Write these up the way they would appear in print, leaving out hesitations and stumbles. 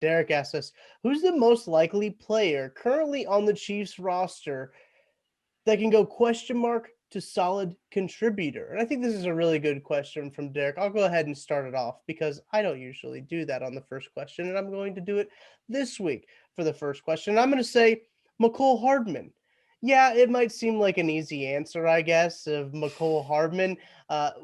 Derek asked us, who's the most likely player currently on the Chiefs roster that can go question mark to solid contributor? And I think this is a really good question from Derek. I'll go ahead and start it off because I don't usually do that on the first question, and I'm going to do it this week for the first question. And I'm going to say McCole Hardman. Yeah, it might seem like an easy answer, I guess, of McCole Hardman.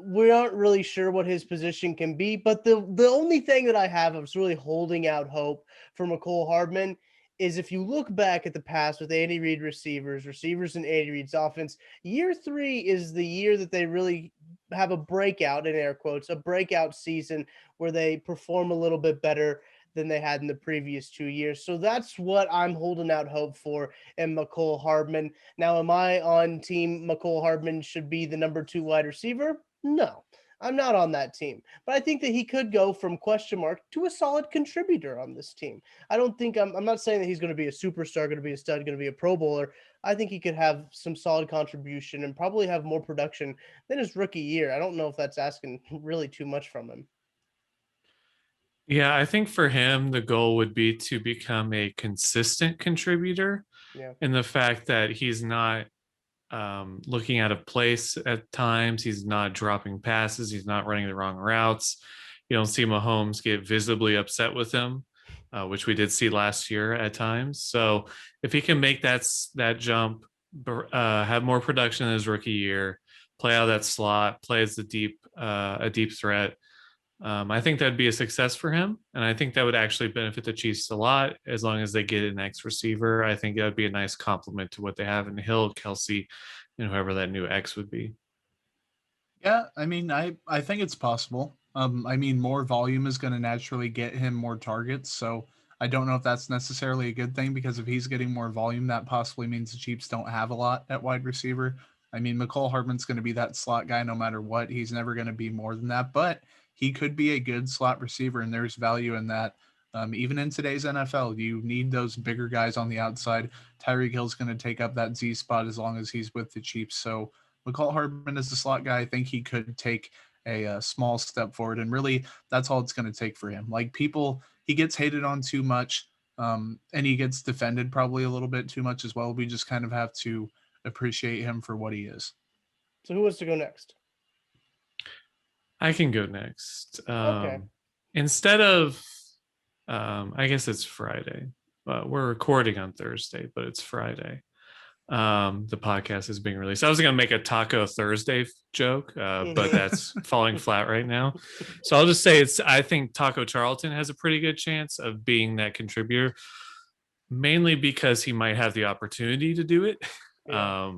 We aren't really sure what his position can be, but the only thing that I have of really holding out hope for McCole Hardman is if you look back at the past with Andy Reid receivers in Andy Reid's offense, year 3 is the year that they really have a breakout, in air quotes, a breakout season where they perform a little bit better than they had in the previous 2 years. So that's what I'm holding out hope for in McCole Hardman. Now, am I on team McCole Hardman should be the number 2 wide receiver? No. I'm not on that team, but I think that he could go from question mark to a solid contributor on this team. I don't think I'm not saying that he's going to be a superstar, going to be a stud, going to be a Pro Bowler. I think he could have some solid contribution and probably have more production than his rookie year. I don't know if that's asking really too much from him. Yeah, I think for him, the goal would be to become a consistent contributor Yeah. in the fact that he's not looking out of place at times. He's not dropping passes. He's not running the wrong routes. You don't see Mahomes get visibly upset with him, which we did see last year at times. So if he can make that jump, have more production in his rookie year, play out of that slot, play as a deep threat, I think that'd be a success for him, and I think that would actually benefit the Chiefs a lot as long as they get an X receiver. I think that would be a nice complement to what they have in Hill, Kelsey, and whoever that new X would be. Yeah, I mean, I think it's possible. I mean, more volume is going to naturally get him more targets, so I don't know if that's necessarily a good thing because if he's getting more volume, that possibly means the Chiefs don't have a lot at wide receiver. I mean, McCole Hardman's going to be that slot guy no matter what. He's never going to be more than that, but he could be a good slot receiver, and there's value in that. Even in today's NFL, you need those bigger guys on the outside. Tyreek Hill's going to take up that Z spot as long as he's with the Chiefs, so McCall Hardman is the slot guy. I think he could take a small step forward, and really, that's all it's going to take for him. Like he gets hated on too much, and he gets defended probably a little bit too much as well. We just kind of have to appreciate him for what he is. So who wants to go next? I can go next. Okay. Instead of, I guess it's Friday. We're recording on Thursday, but it's Friday. The podcast is being released. I was going to make a Taco Thursday joke, but that's falling flat right now. So I'll just say I think Taco Charlton has a pretty good chance of being that contributor, mainly because he might have the opportunity to do it. Yeah.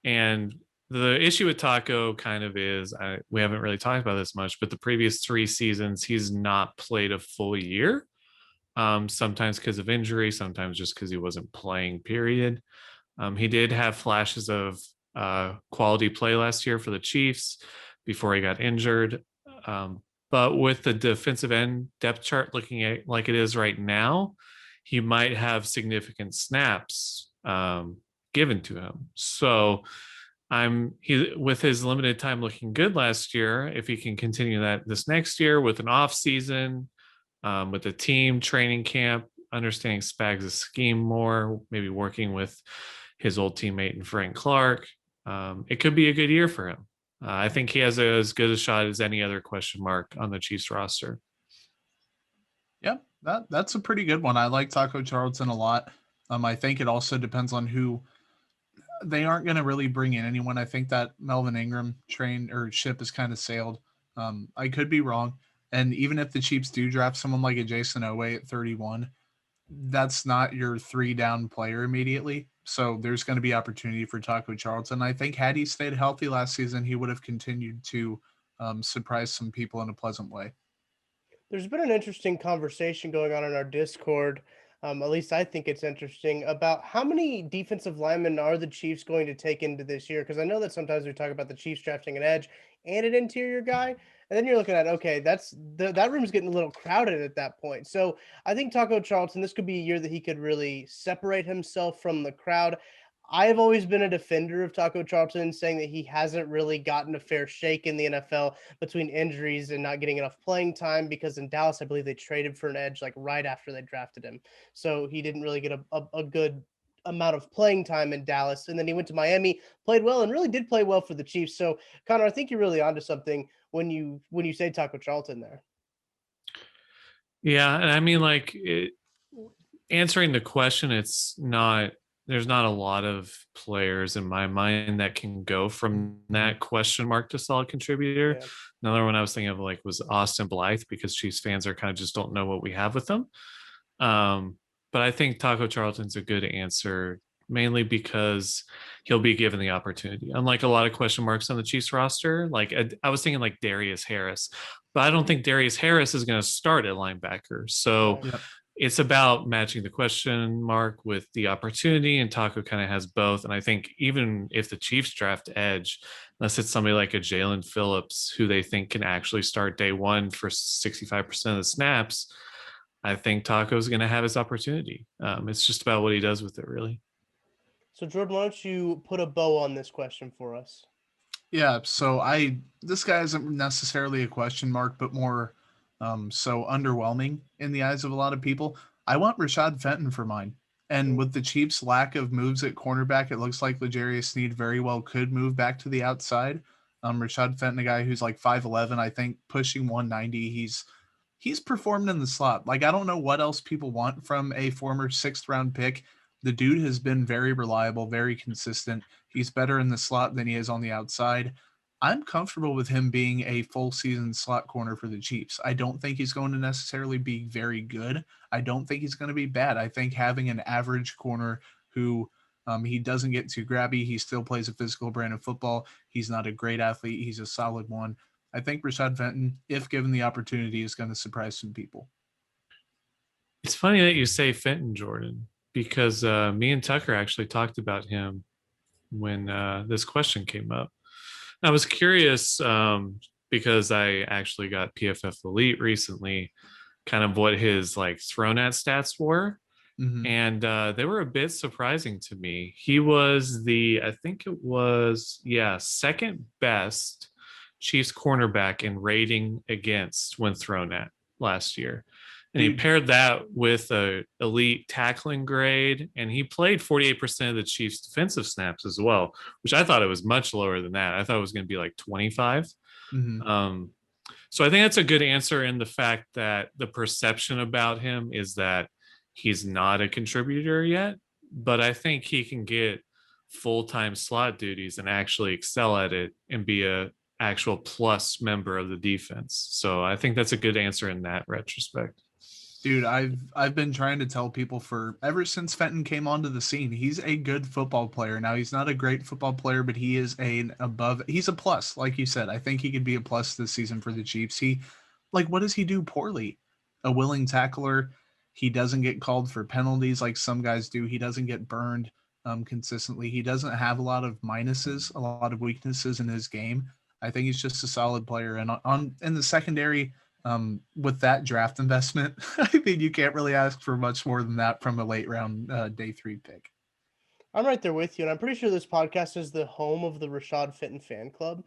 And the issue with Taco kind of is we haven't really talked about this much, but the previous 3 seasons, he's not played a full year. Sometimes because of injury, sometimes just because he wasn't playing, period. He did have flashes of quality play last year for the Chiefs before he got injured. But with the defensive end depth chart looking at like it is right now, he might have significant snaps given to him. So with his limited time looking good last year, if he can continue that this next year with an off season, with the team training camp, understanding Spags' scheme more, maybe working with his old teammate and Frank Clark, it could be a good year for him. I think he has as good a shot as any other question mark on the Chiefs roster. Yeah, that's a pretty good one. I like Taco Charlton a lot. I think it also depends on who. They aren't going to really bring in anyone. I think that Melvin Ingram train or ship is kind of sailed. I could be wrong. And even if the Chiefs do draft someone like a Jason Owe at 31, that's not your 3 down player immediately. So there's going to be opportunity for Taco Charlton. I think had he stayed healthy last season, he would have continued to surprise some people in a pleasant way. There's been an interesting conversation going on in our Discord. At least I think it's interesting about how many defensive linemen are the Chiefs going to take into this year? Because I know that sometimes we talk about the Chiefs drafting an edge and an interior guy, and then you're looking at okay, that room's getting a little crowded at that point. So I think Taco Charlton, this could be a year that he could really separate himself from the crowd. I have always been a defender of Taco Charlton, saying that he hasn't really gotten a fair shake in the NFL between injuries and not getting enough playing time, because in Dallas, I believe they traded for an edge like right after they drafted him. So he didn't really get a good amount of playing time in Dallas. And then he went to Miami, played well, and really did play well for the Chiefs. So Connor, I think you're really onto something when you say Taco Charlton there. Yeah, and I mean, like, answering the question, there's not a lot of players in my mind that can go from that question mark to solid contributor. Yeah. Another one I was thinking of like was Austin Blythe, because Chiefs fans are kind of just don't know what we have with them. But I think Taco Charlton's a good answer, mainly because he'll be given the opportunity. Unlike a lot of question marks on the Chiefs roster, like I was thinking like Darius Harris, but I don't think Darius Harris is going to start at linebacker. So Right. it's about matching the question mark with the opportunity, and Taco kind of has both. And I think even if the Chiefs draft edge, unless it's somebody like a Jalen Phillips who they think can actually start day one for 65% of the snaps, I think Taco's going to have his opportunity. It's just about what he does with it, really. So Jordan, why don't you put a bow on this question for us? Yeah, so this guy isn't necessarily a question mark, but more so underwhelming in the eyes of a lot of people. I want Rashad Fenton for mine. And with the Chiefs' lack of moves at cornerback, it looks like L'Jarius Sneed very well could move back to the outside. Rashad Fenton, a guy who's like 5'11", I think, pushing 190. He's performed in the slot. Like, I don't know what else people want from a former 6th-round pick. The dude has been very reliable, very consistent. He's better in the slot than he is on the outside. I'm comfortable with him being a full season slot corner for the Chiefs. I don't think he's going to necessarily be very good. I don't think he's going to be bad. I think having an average corner who he doesn't get too grabby, he still plays a physical brand of football. He's not a great athlete. He's a solid one. I think Rashad Fenton, if given the opportunity, is going to surprise some people. It's funny that you say Fenton, Jordan, because me and Tucker actually talked about him when this question came up. I was curious because I actually got PFF Elite recently, kind of what his like thrown at stats were. Mm-hmm. And they were a bit surprising to me. He was I think it was, second best Chiefs cornerback in rating against when thrown at last year. And he paired that with a elite tackling grade, and he played 48% of the Chiefs defensive snaps as well, which I thought it was much lower than that. I thought it was going to be like 25. Mm-hmm. So I think that's a good answer in the fact that the perception about him is that he's not a contributor yet, but I think he can get full-time slot duties and actually excel at it and be a actual plus member of the defense. So I think that's a good answer in that retrospect. Dude, I've been trying to tell people for ever since Fenton came onto the scene. He's a good football player. Now, he's not a great football player, but he is he's a plus, like you said. I think he could be a plus this season for the Chiefs. What does he do poorly? A willing tackler. He doesn't get called for penalties like some guys do. He doesn't get burned consistently. He doesn't have a lot of minuses, a lot of weaknesses in his game. I think he's just a solid player. And in the secondary, with that draft investment, I mean, you can't really ask for much more than that from a late round day 3 pick. I'm right there with you, and I'm pretty sure this podcast is the home of the Rashad Fenton fan club,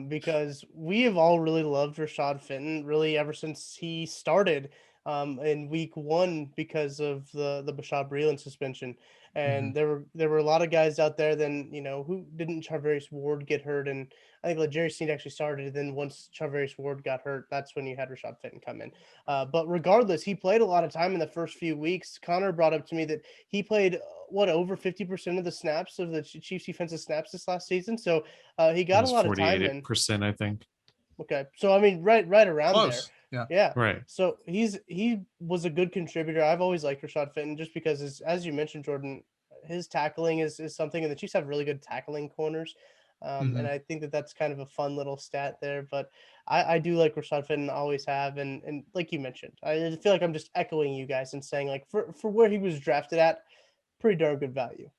because we have all really loved Rashad Fenton really ever since he started in week 1 because of the Bashaud Breeland suspension. And there were a lot of guys out there then, who didn't Charvarius Ward get hurt, and I think Jerry Sneed actually started. And then once Charvarius Ward got hurt, that's when you had Rashad Fenton come in. But regardless, he played a lot of time in the first few weeks. Connor brought up to me that he played over 50% of the snaps of the Chiefs defensive snaps this last season. So he got a lot of time in. 48%, I think. Okay. So, I mean, right around Close. there. Yeah. Right. So he was a good contributor. I've always liked Rashad Fenton just because, as you mentioned, Jordan, his tackling is something, and the Chiefs have really good tackling corners. And I think that's kind of a fun little stat there. But I do like Rashad Fenton, always have. And like you mentioned, I feel like I'm just echoing you guys and saying, like, for where he was drafted at, pretty darn good value.